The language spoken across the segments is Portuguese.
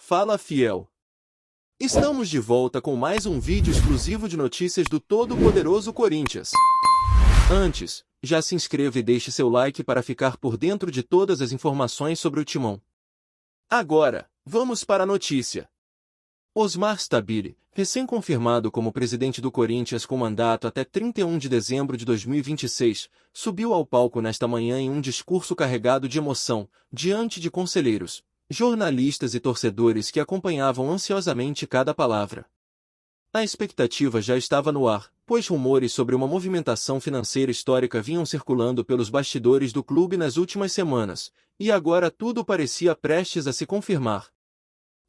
Fala fiel! Estamos de volta com mais um vídeo exclusivo de notícias do todo-poderoso Corinthians. Antes, já se inscreva e deixe seu like para ficar por dentro de todas as informações sobre o Timão. Agora, vamos para a notícia. Osmar Stabile, recém-confirmado como presidente do Corinthians com mandato até 31 de dezembro de 2026, subiu ao palco nesta manhã em um discurso carregado de emoção, diante de conselheiros, jornalistas e torcedores que acompanhavam ansiosamente cada palavra. A expectativa já estava no ar, pois rumores sobre uma movimentação financeira histórica vinham circulando pelos bastidores do clube nas últimas semanas, e agora tudo parecia prestes a se confirmar.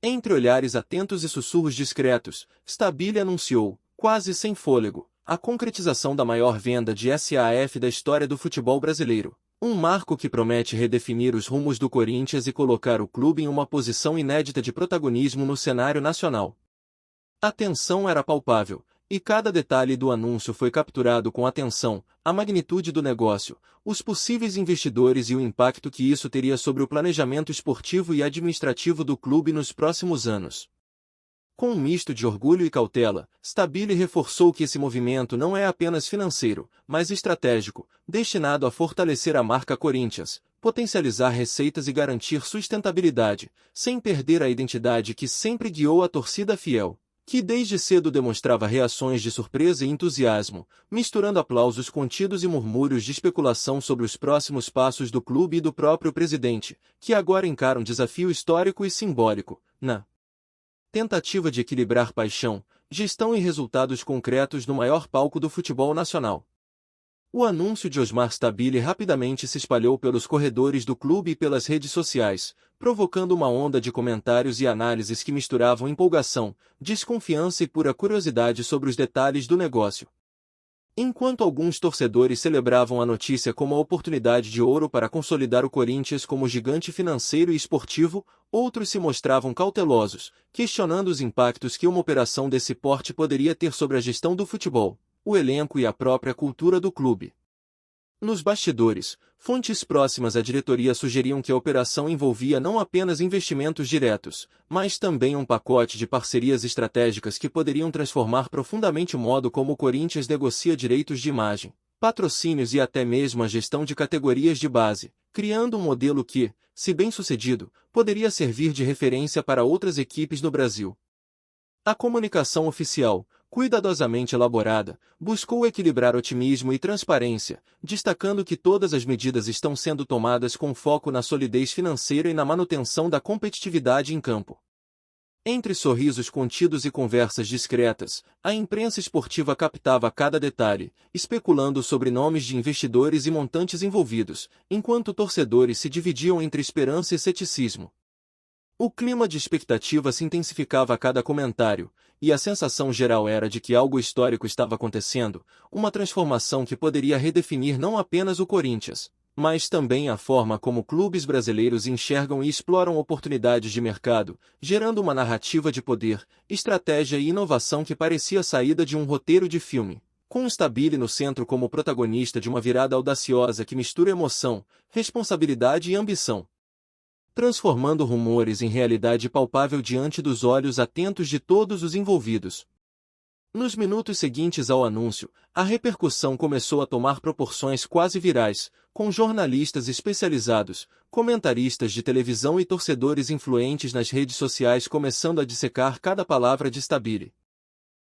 Entre olhares atentos e sussurros discretos, Stabile anunciou, quase sem fôlego, a concretização da maior venda de SAF da história do futebol brasileiro. Um marco que promete redefinir os rumos do Corinthians e colocar o clube em uma posição inédita de protagonismo no cenário nacional. A tensão era palpável, e cada detalhe do anúncio foi capturado com atenção: a magnitude do negócio, os possíveis investidores e o impacto que isso teria sobre o planejamento esportivo e administrativo do clube nos próximos anos. Com um misto de orgulho e cautela, Stabile reforçou que esse movimento não é apenas financeiro, mas estratégico, destinado a fortalecer a marca Corinthians, potencializar receitas e garantir sustentabilidade, sem perder a identidade que sempre guiou a torcida fiel, que desde cedo demonstrava reações de surpresa e entusiasmo, misturando aplausos contidos e murmúrios de especulação sobre os próximos passos do clube e do próprio presidente, que agora encara um desafio histórico e simbólico, na tentativa de equilibrar paixão, gestão e resultados concretos no maior palco do futebol nacional. O anúncio de Osmar Stabile rapidamente se espalhou pelos corredores do clube e pelas redes sociais, provocando uma onda de comentários e análises que misturavam empolgação, desconfiança e pura curiosidade sobre os detalhes do negócio. Enquanto alguns torcedores celebravam a notícia como a oportunidade de ouro para consolidar o Corinthians como gigante financeiro e esportivo, outros se mostravam cautelosos, questionando os impactos que uma operação desse porte poderia ter sobre a gestão do futebol, o elenco e a própria cultura do clube. Nos bastidores, fontes próximas à diretoria sugeriam que a operação envolvia não apenas investimentos diretos, mas também um pacote de parcerias estratégicas que poderiam transformar profundamente o modo como o Corinthians negocia direitos de imagem, patrocínios e até mesmo a gestão de categorias de base, criando um modelo que, se bem-sucedido, poderia servir de referência para outras equipes no Brasil. A comunicação oficial, cuidadosamente elaborada, buscou equilibrar otimismo e transparência, destacando que todas as medidas estão sendo tomadas com foco na solidez financeira e na manutenção da competitividade em campo. Entre sorrisos contidos e conversas discretas, a imprensa esportiva captava cada detalhe, especulando sobre nomes de investidores e montantes envolvidos, enquanto torcedores se dividiam entre esperança e ceticismo. O clima de expectativa se intensificava a cada comentário, e a sensação geral era de que algo histórico estava acontecendo, uma transformação que poderia redefinir não apenas o Corinthians, mas também a forma como clubes brasileiros enxergam e exploram oportunidades de mercado, gerando uma narrativa de poder, estratégia e inovação que parecia saída de um roteiro de filme, com Stabile no centro como protagonista de uma virada audaciosa que mistura emoção, responsabilidade e ambição, transformando rumores em realidade palpável diante dos olhos atentos de todos os envolvidos. Nos minutos seguintes ao anúncio, a repercussão começou a tomar proporções quase virais, com jornalistas especializados, comentaristas de televisão e torcedores influentes nas redes sociais começando a dissecar cada palavra de Stabile.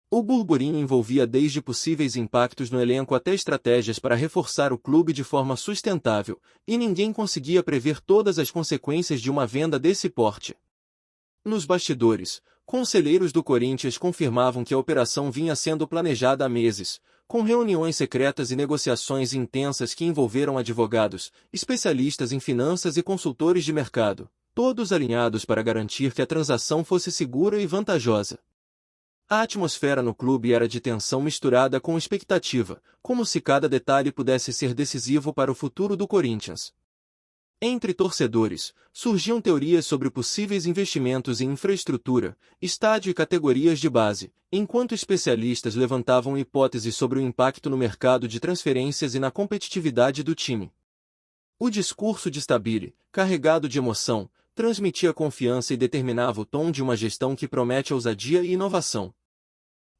O burburinho envolvia desde possíveis impactos no elenco até estratégias para reforçar o clube de forma sustentável, e ninguém conseguia prever todas as consequências de uma venda desse porte. Nos bastidores, conselheiros do Corinthians confirmavam que a operação vinha sendo planejada há meses, com reuniões secretas e negociações intensas que envolveram advogados, especialistas em finanças e consultores de mercado, todos alinhados para garantir que a transação fosse segura e vantajosa. A atmosfera no clube era de tensão misturada com expectativa, como se cada detalhe pudesse ser decisivo para o futuro do Corinthians. Entre torcedores, surgiam teorias sobre possíveis investimentos em infraestrutura, estádio e categorias de base, enquanto especialistas levantavam hipóteses sobre o impacto no mercado de transferências e na competitividade do time. O discurso de Stabile, carregado de emoção, transmitia confiança e determinava o tom de uma gestão que promete ousadia e inovação.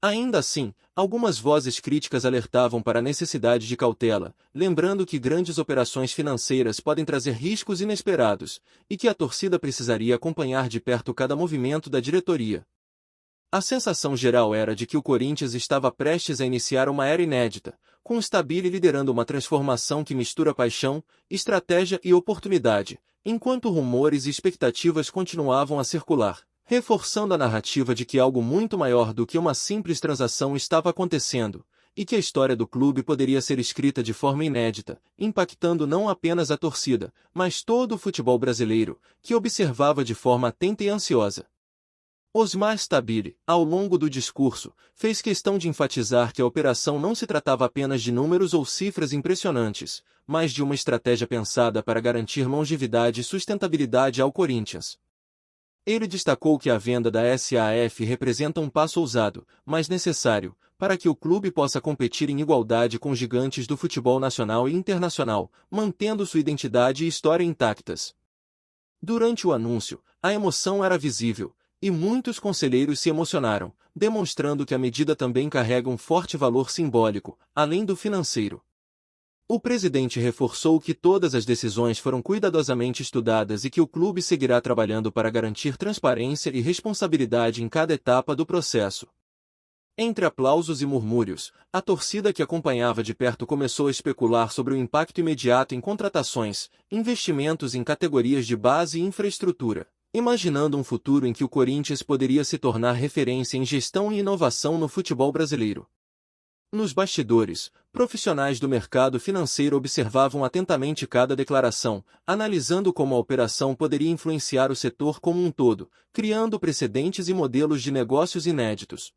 Ainda assim, algumas vozes críticas alertavam para a necessidade de cautela, lembrando que grandes operações financeiras podem trazer riscos inesperados, e que a torcida precisaria acompanhar de perto cada movimento da diretoria. A sensação geral era de que o Corinthians estava prestes a iniciar uma era inédita, com Stabile liderando uma transformação que mistura paixão, estratégia e oportunidade, enquanto rumores e expectativas continuavam a circular, reforçando a narrativa de que algo muito maior do que uma simples transação estava acontecendo, e que a história do clube poderia ser escrita de forma inédita, impactando não apenas a torcida, mas todo o futebol brasileiro, que observava de forma atenta e ansiosa. Osmar Stabile, ao longo do discurso, fez questão de enfatizar que a operação não se tratava apenas de números ou cifras impressionantes, mas de uma estratégia pensada para garantir longevidade e sustentabilidade ao Corinthians. Ele destacou que a venda da SAF representa um passo ousado, mas necessário, para que o clube possa competir em igualdade com gigantes do futebol nacional e internacional, mantendo sua identidade e história intactas. Durante o anúncio, a emoção era visível, e muitos conselheiros se emocionaram, demonstrando que a medida também carrega um forte valor simbólico, além do financeiro. O presidente reforçou que todas as decisões foram cuidadosamente estudadas e que o clube seguirá trabalhando para garantir transparência e responsabilidade em cada etapa do processo. Entre aplausos e murmúrios, a torcida que acompanhava de perto começou a especular sobre o impacto imediato em contratações, investimentos em categorias de base e infraestrutura, imaginando um futuro em que o Corinthians poderia se tornar referência em gestão e inovação no futebol brasileiro. Nos bastidores, profissionais do mercado financeiro observavam atentamente cada declaração, analisando como a operação poderia influenciar o setor como um todo, criando precedentes e modelos de negócios inéditos.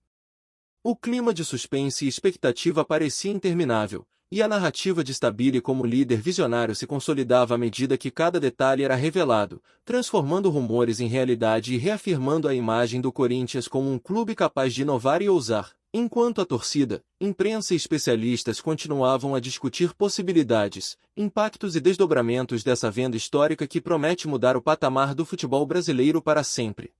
O clima de suspense e expectativa parecia interminável, e a narrativa de Stabile como líder visionário se consolidava à medida que cada detalhe era revelado, transformando rumores em realidade e reafirmando a imagem do Corinthians como um clube capaz de inovar e ousar, enquanto a torcida, imprensa e especialistas continuavam a discutir possibilidades, impactos e desdobramentos dessa venda histórica que promete mudar o patamar do futebol brasileiro para sempre.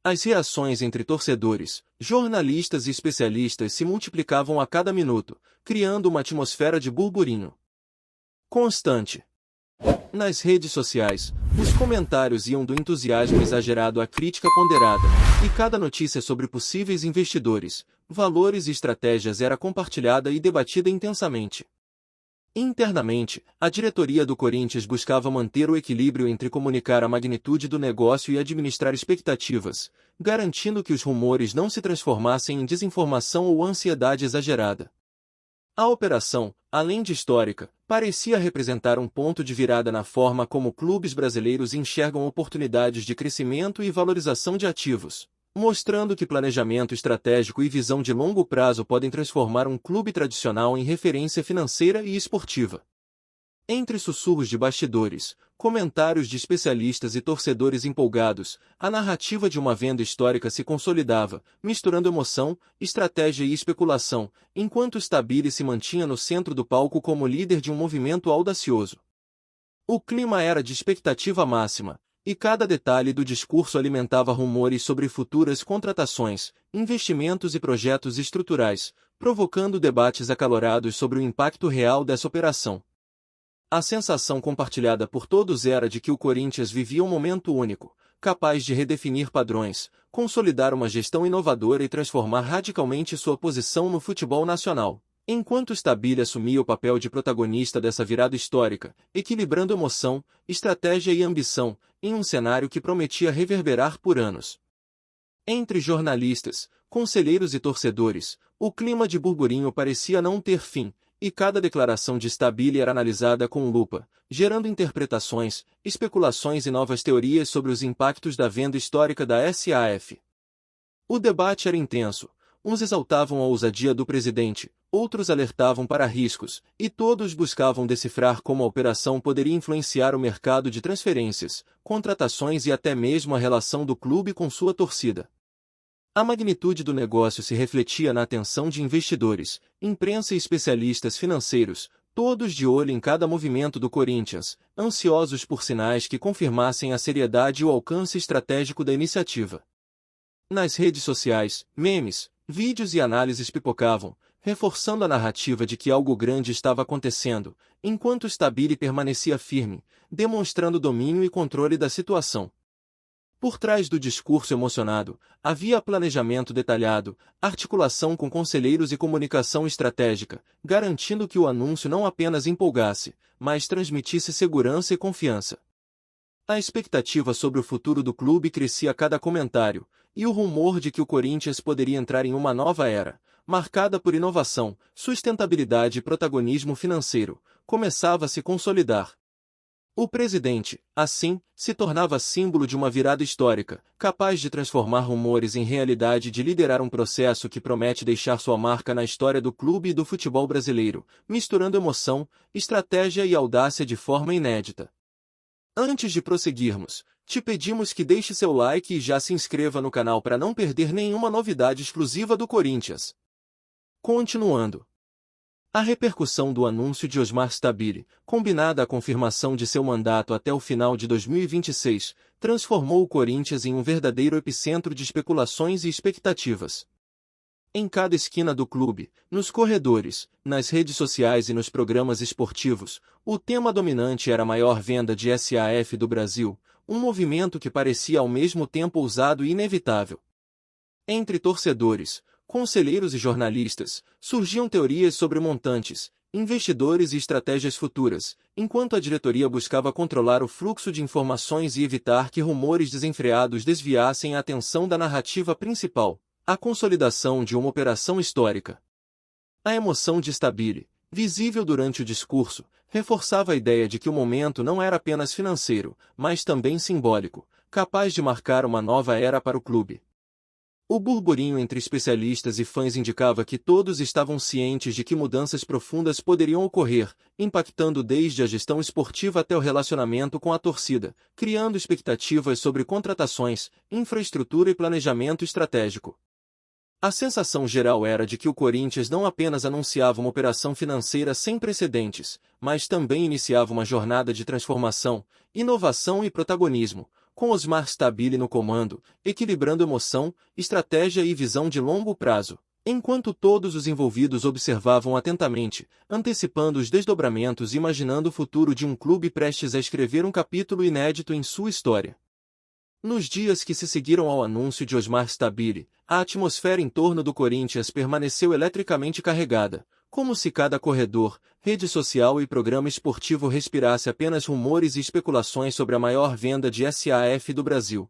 As reações entre torcedores, jornalistas e especialistas se multiplicavam a cada minuto, criando uma atmosfera de burburinho constante. Nas redes sociais, os comentários iam do entusiasmo exagerado à crítica ponderada, e cada notícia sobre possíveis investidores, valores e estratégias era compartilhada e debatida intensamente. Internamente, a diretoria do Corinthians buscava manter o equilíbrio entre comunicar a magnitude do negócio e administrar expectativas, garantindo que os rumores não se transformassem em desinformação ou ansiedade exagerada. A operação, além de histórica, parecia representar um ponto de virada na forma como clubes brasileiros enxergam oportunidades de crescimento e valorização de ativos, mostrando que planejamento estratégico e visão de longo prazo podem transformar um clube tradicional em referência financeira e esportiva. Entre sussurros de bastidores, comentários de especialistas e torcedores empolgados, a narrativa de uma venda histórica se consolidava, misturando emoção, estratégia e especulação, enquanto Stabile se mantinha no centro do palco como líder de um movimento audacioso. O clima era de expectativa máxima, e cada detalhe do discurso alimentava rumores sobre futuras contratações, investimentos e projetos estruturais, provocando debates acalorados sobre o impacto real dessa operação. A sensação compartilhada por todos era de que o Corinthians vivia um momento único, capaz de redefinir padrões, consolidar uma gestão inovadora e transformar radicalmente sua posição no futebol nacional. Enquanto Stabile assumia o papel de protagonista dessa virada histórica, equilibrando emoção, estratégia e ambição, em um cenário que prometia reverberar por anos. Entre jornalistas, conselheiros e torcedores, o clima de burburinho parecia não ter fim, e cada declaração de Stabile era analisada com lupa, gerando interpretações, especulações e novas teorias sobre os impactos da venda histórica da SAF. O debate era intenso. Uns exaltavam a ousadia do presidente, outros alertavam para riscos, e todos buscavam decifrar como a operação poderia influenciar o mercado de transferências, contratações e até mesmo a relação do clube com sua torcida. A magnitude do negócio se refletia na atenção de investidores, imprensa e especialistas financeiros, todos de olho em cada movimento do Corinthians, ansiosos por sinais que confirmassem a seriedade e o alcance estratégico da iniciativa. Nas redes sociais, memes, vídeos e análises pipocavam, reforçando a narrativa de que algo grande estava acontecendo, enquanto Stabile permanecia firme, demonstrando domínio e controle da situação. Por trás do discurso emocionado, havia planejamento detalhado, articulação com conselheiros e comunicação estratégica, garantindo que o anúncio não apenas empolgasse, mas transmitisse segurança e confiança. A expectativa sobre o futuro do clube crescia a cada comentário, e o rumor de que o Corinthians poderia entrar em uma nova era, marcada por inovação, sustentabilidade e protagonismo financeiro, começava a se consolidar. O presidente, assim, se tornava símbolo de uma virada histórica, capaz de transformar rumores em realidade e de liderar um processo que promete deixar sua marca na história do clube e do futebol brasileiro, misturando emoção, estratégia e audácia de forma inédita. Antes de prosseguirmos, te pedimos que deixe seu like e já se inscreva no canal para não perder nenhuma novidade exclusiva do Corinthians. Continuando. A repercussão do anúncio de Osmar Stabile, combinada à confirmação de seu mandato até o final de 2026, transformou o Corinthians em um verdadeiro epicentro de especulações e expectativas. Em cada esquina do clube, nos corredores, nas redes sociais e nos programas esportivos, o tema dominante era a maior venda de SAF do Brasil, um movimento que parecia ao mesmo tempo ousado e inevitável. Entre torcedores, conselheiros e jornalistas, surgiam teorias sobre montantes, investidores e estratégias futuras, enquanto a diretoria buscava controlar o fluxo de informações e evitar que rumores desenfreados desviassem a atenção da narrativa principal, a consolidação de uma operação histórica. A emoção de Stabile, visível durante o discurso, reforçava a ideia de que o momento não era apenas financeiro, mas também simbólico, capaz de marcar uma nova era para o clube. O burburinho entre especialistas e fãs indicava que todos estavam cientes de que mudanças profundas poderiam ocorrer, impactando desde a gestão esportiva até o relacionamento com a torcida, criando expectativas sobre contratações, infraestrutura e planejamento estratégico. A sensação geral era de que o Corinthians não apenas anunciava uma operação financeira sem precedentes, mas também iniciava uma jornada de transformação, inovação e protagonismo, com Osmar Stabile no comando, equilibrando emoção, estratégia e visão de longo prazo, enquanto todos os envolvidos observavam atentamente, antecipando os desdobramentos e imaginando o futuro de um clube prestes a escrever um capítulo inédito em sua história. Nos dias que se seguiram ao anúncio de Osmar Stabile, a atmosfera em torno do Corinthians permaneceu eletricamente carregada, como se cada corredor, rede social e programa esportivo respirasse apenas rumores e especulações sobre a maior venda de SAF do Brasil.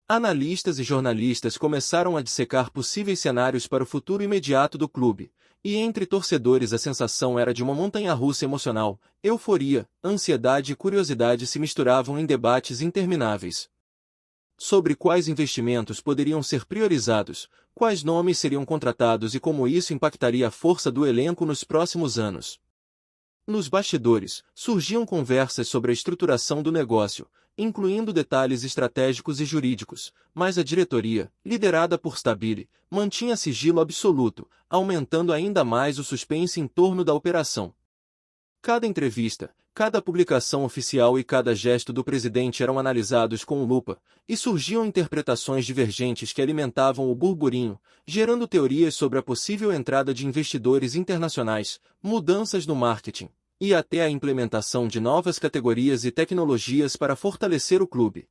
Analistas e jornalistas começaram a dissecar possíveis cenários para o futuro imediato do clube, e entre torcedores a sensação era de uma montanha-russa emocional, euforia, ansiedade e curiosidade se misturavam em debates intermináveis. Sobre quais investimentos poderiam ser priorizados, quais nomes seriam contratados e como isso impactaria a força do elenco nos próximos anos. Nos bastidores, surgiam conversas sobre a estruturação do negócio, incluindo detalhes estratégicos e jurídicos, mas a diretoria, liderada por Stabile, mantinha sigilo absoluto, aumentando ainda mais o suspense em torno da operação. Cada entrevista, cada publicação oficial e cada gesto do presidente eram analisados com lupa, e surgiam interpretações divergentes que alimentavam o burburinho, gerando teorias sobre a possível entrada de investidores internacionais, mudanças no marketing, e até a implementação de novas categorias e tecnologias para fortalecer o clube.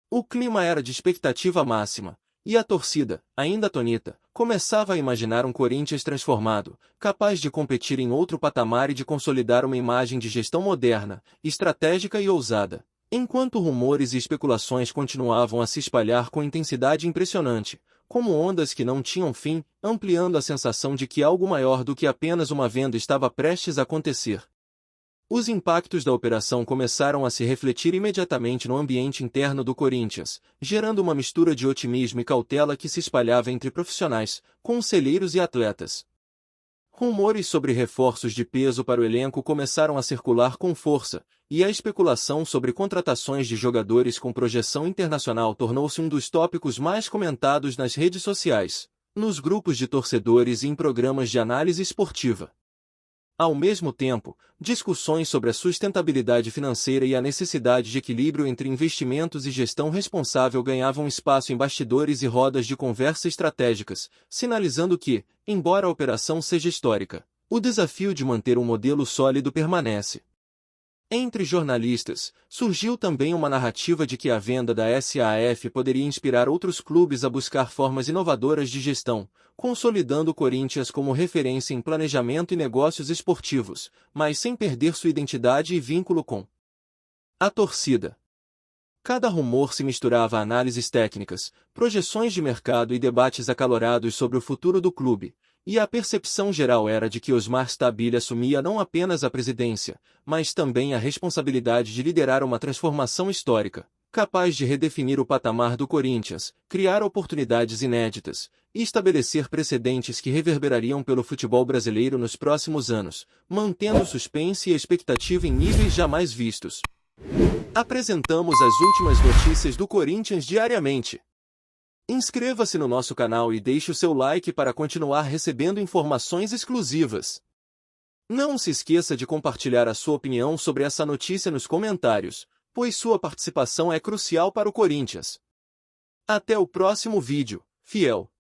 O clima era de expectativa máxima, e a torcida, ainda atônita, começava a imaginar um Corinthians transformado, capaz de competir em outro patamar e de consolidar uma imagem de gestão moderna, estratégica e ousada. Enquanto rumores e especulações continuavam a se espalhar com intensidade impressionante, como ondas que não tinham fim, ampliando a sensação de que algo maior do que apenas uma venda estava prestes a acontecer. Os impactos da operação começaram a se refletir imediatamente no ambiente interno do Corinthians, gerando uma mistura de otimismo e cautela que se espalhava entre profissionais, conselheiros e atletas. Rumores sobre reforços de peso para o elenco começaram a circular com força, e a especulação sobre contratações de jogadores com projeção internacional tornou-se um dos tópicos mais comentados nas redes sociais, nos grupos de torcedores e em programas de análise esportiva. Ao mesmo tempo, discussões sobre a sustentabilidade financeira e a necessidade de equilíbrio entre investimentos e gestão responsável ganhavam espaço em bastidores e rodas de conversa estratégicas, sinalizando que, embora a operação seja histórica, o desafio de manter um modelo sólido permanece. Entre jornalistas, surgiu também uma narrativa de que a venda da SAF poderia inspirar outros clubes a buscar formas inovadoras de gestão, consolidando o Corinthians como referência em planejamento e negócios esportivos, mas sem perder sua identidade e vínculo com a torcida. Cada rumor se misturava a análises técnicas, projeções de mercado e debates acalorados sobre o futuro do clube, e a percepção geral era de que Osmar Stabile assumia não apenas a presidência, mas também a responsabilidade de liderar uma transformação histórica, capaz de redefinir o patamar do Corinthians, criar oportunidades inéditas e estabelecer precedentes que reverberariam pelo futebol brasileiro nos próximos anos, mantendo o suspense e a expectativa em níveis jamais vistos. Apresentamos as últimas notícias do Corinthians diariamente. Inscreva-se no nosso canal e deixe o seu like para continuar recebendo informações exclusivas. Não se esqueça de compartilhar a sua opinião sobre essa notícia nos comentários, pois sua participação é crucial para o Corinthians. Até o próximo vídeo, fiel!